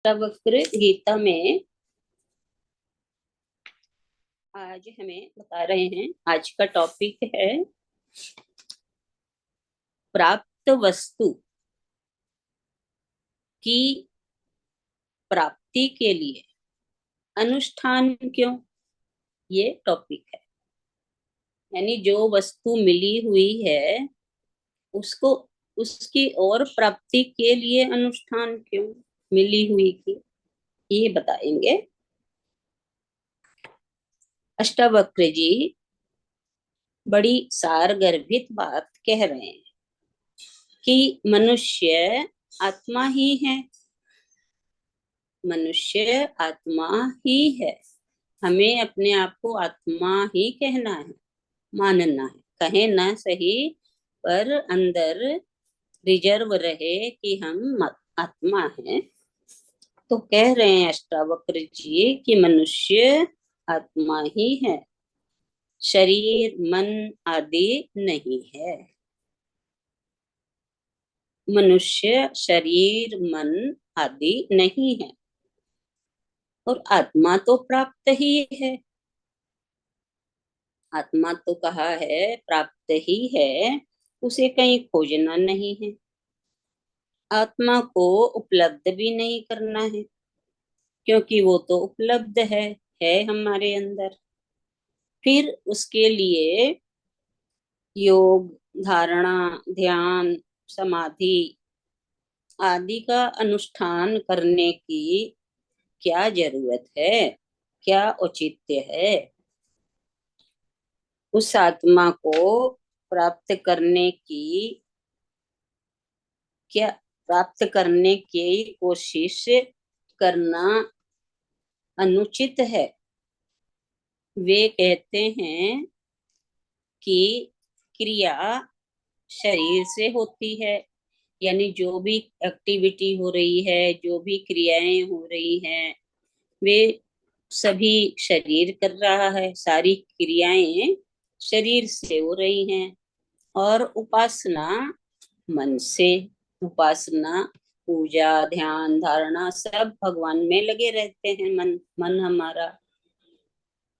वक्र गीता में आज हमें बता रहे हैं। आज का टॉपिक है प्राप्त वस्तु की प्राप्ति के लिए अनुष्ठान क्यों। ये टॉपिक है, यानी जो वस्तु मिली हुई है उसको उसकी और प्राप्ति के लिए अनुष्ठान क्यों, मिली हुई की, ये बताएंगे। अष्टावक्र जी बड़ी सारगर्भित बात कह रहे हैं कि मनुष्य आत्मा ही है। मनुष्य आत्मा ही है। हमें अपने आप को आत्मा ही कहना है, मानना है। कहे ना सही, पर अंदर रिजर्व रहे कि हम आत्मा हैं। तो कह रहे हैं अष्टावक्र जी कि मनुष्य आत्मा ही है, शरीर मन आदि नहीं है। मनुष्य शरीर मन आदि नहीं है और आत्मा तो प्राप्त ही है। आत्मा तो कहा है प्राप्त ही है, उसे कहीं खोजना नहीं है। आत्मा को उपलब्ध भी नहीं करना है, क्योंकि वो तो उपलब्ध है हमारे अंदर। फिर उसके लिए योग, धारणा, ध्यान, समाधि आदि का अनुष्ठान करने की क्या जरूरत है, क्या औचित्य है। उस आत्मा को प्राप्त करने की क्या प्राप्त करने की कोशिश करना अनुचित है। वे कहते हैं कि क्रिया शरीर से होती है, यानी जो भी एक्टिविटी हो रही है, जो भी क्रियाएं हो रही हैं, वे सभी शरीर कर रहा है। सारी क्रियाएं शरीर से हो रही हैं। और उपासना मन से। उपासना, पूजा, ध्यान, धारणा सब भगवान में लगे रहते हैं। मन मन हमारा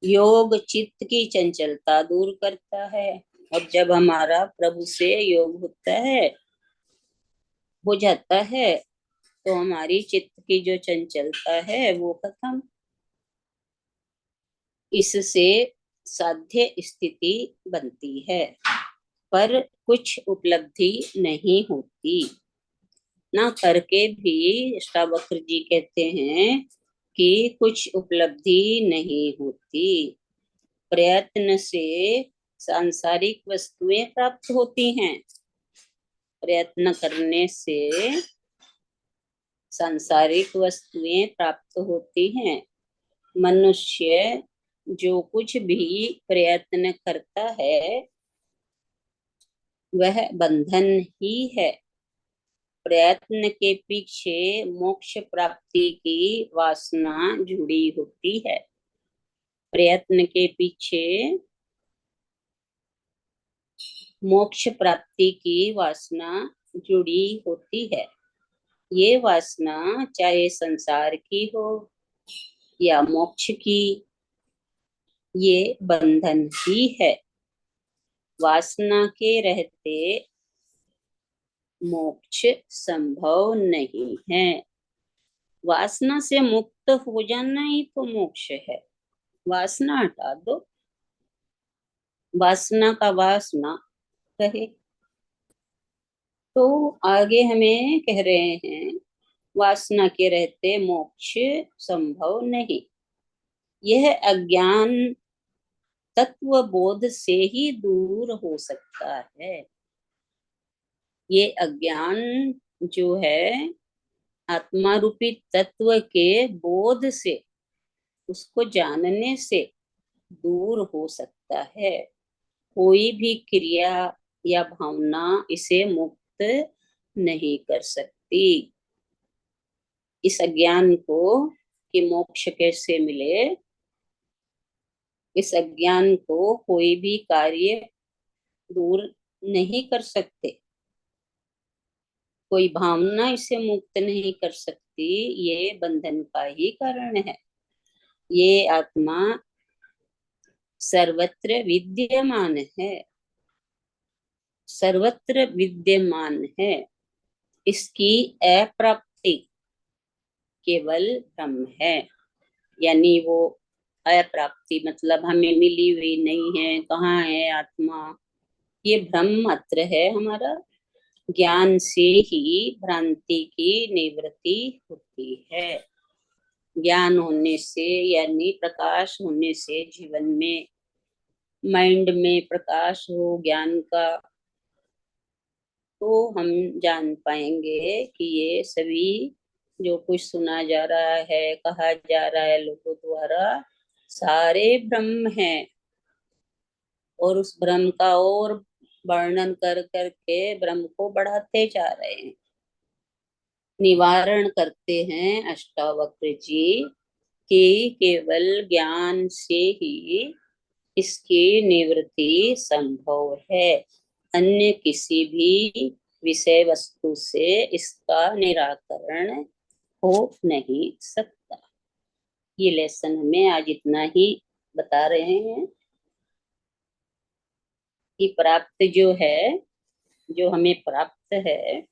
योग चित्त की चंचलता दूर करता है। और जब हमारा प्रभु से योग होता है, हो जाता है, तो हमारी चित्त की जो चंचलता है वो खत्म। इससे साध्य स्थिति बनती है, पर कुछ उपलब्धि नहीं होती। ना करके भी अष्टावक्र जी कहते हैं कि कुछ उपलब्धि नहीं होती। प्रयत्न से सांसारिक वस्तुएं प्राप्त होती हैं। प्रयत्न करने से सांसारिक वस्तुएं प्राप्त होती हैं। मनुष्य जो कुछ भी प्रयत्न करता है वह बंधन ही है। प्रयत्न के पीछे मोक्ष प्राप्ति की वासना जुड़ी होती है। प्रयत्न के पीछे मोक्ष प्राप्ति की वासना जुड़ी होती है। ये वासना चाहे संसार की हो या मोक्ष की, ये बंधन ही है। वासना के रहते मोक्ष संभव नहीं है। वासना से मुक्त हो जाना ही तो मोक्ष है। वासना हटा दो, वासना का वासना कहे। तो आगे हमें कह रहे हैं वासना के रहते मोक्ष संभव नहीं। यह अज्ञान तत्व बोध से ही दूर हो सकता है। ये अज्ञान जो है आत्मा रूपी तत्व के बोध से, उसको जानने से दूर हो सकता है। कोई भी क्रिया या भावना इसे मुक्त नहीं कर सकती। इस अज्ञान को कि मोक्ष कैसे मिले, इस अज्ञान को कोई भी कार्य दूर नहीं कर सकते। कोई भावना इसे मुक्त नहीं कर सकती। प्राप्ति ये बंधन का ही कारण है। ये आत्मा सर्वत्र विद्यमान है, सर्वत्र विद्यमान है। इसकी अप्राप्ति केवल ब्रह्म है। यानी वो अप्राप्ति मतलब हमें मिली हुई नहीं है, कहाँ है आत्मा, ये भ्रम मात्र है हमारा। ज्ञान से ही भ्रांति की निवृत्ति होती है। ज्ञान होने से यानी प्रकाश होने से, जीवन में माइंड में प्रकाश हो ज्ञान का, तो हम जान पाएंगे कि ये सभी जो कुछ सुना जा रहा है, कहा जा रहा है लोगों द्वारा, सारे ब्रह्म हैं। और उस ब्रह्म का और वर्णन कर करके ब्रह्म को बढ़ाते जा रहे हैं। निवारण करते हैं अष्टावक्र जी कि केवल ज्ञान से ही इसकी निवृत्ति संभव है। अन्य किसी भी विषय वस्तु से इसका निराकरण हो नहीं सकता। ये लेसन हमें आज इतना ही बता रहे हैं कि प्राप्त जो है, जो हमें प्राप्त है,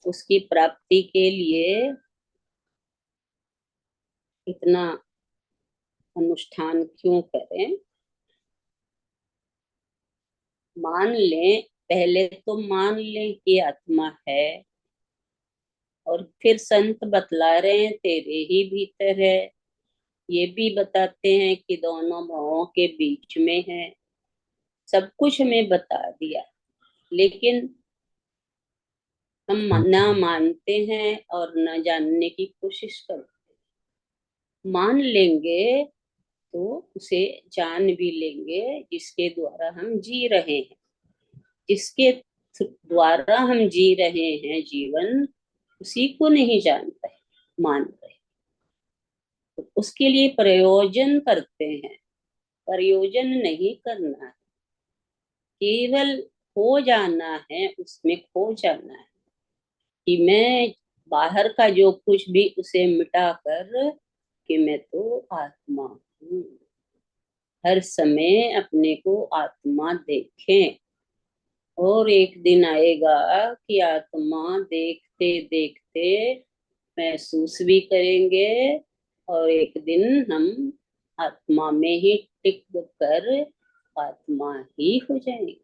उसकी प्राप्ति के लिए इतना अनुष्ठान क्यों करें। मान लें, पहले तो मान लें कि आत्मा है, और फिर संत बतला रहे हैं तेरे ही भीतर है। ये भी बताते हैं कि दोनों भावों के बीच में है। सब कुछ हमें बता दिया, लेकिन हम न मानते हैं और न जानने की कोशिश करते। मान लेंगे तो उसे जान भी लेंगे, जिसके द्वारा हम जी रहे हैं, जिसके द्वारा हम जी रहे हैं जीवन, उसी को नहीं जान रहे, मान रहे। तो उसके लिए प्रयोजन करते हैं, प्रयोजन नहीं करना है, केवल खो जाना है, उसमें खो जाना है कि मैं बाहर का जो कुछ भी उसे मिटा कर कि मैं तो आत्मा हूँ। हर समय अपने को आत्मा देखें, और एक दिन आएगा कि आत्मा देखते देखते महसूस भी करेंगे, और एक दिन हम आत्मा में ही टिक कर आत्मा ही हो जाएंगे।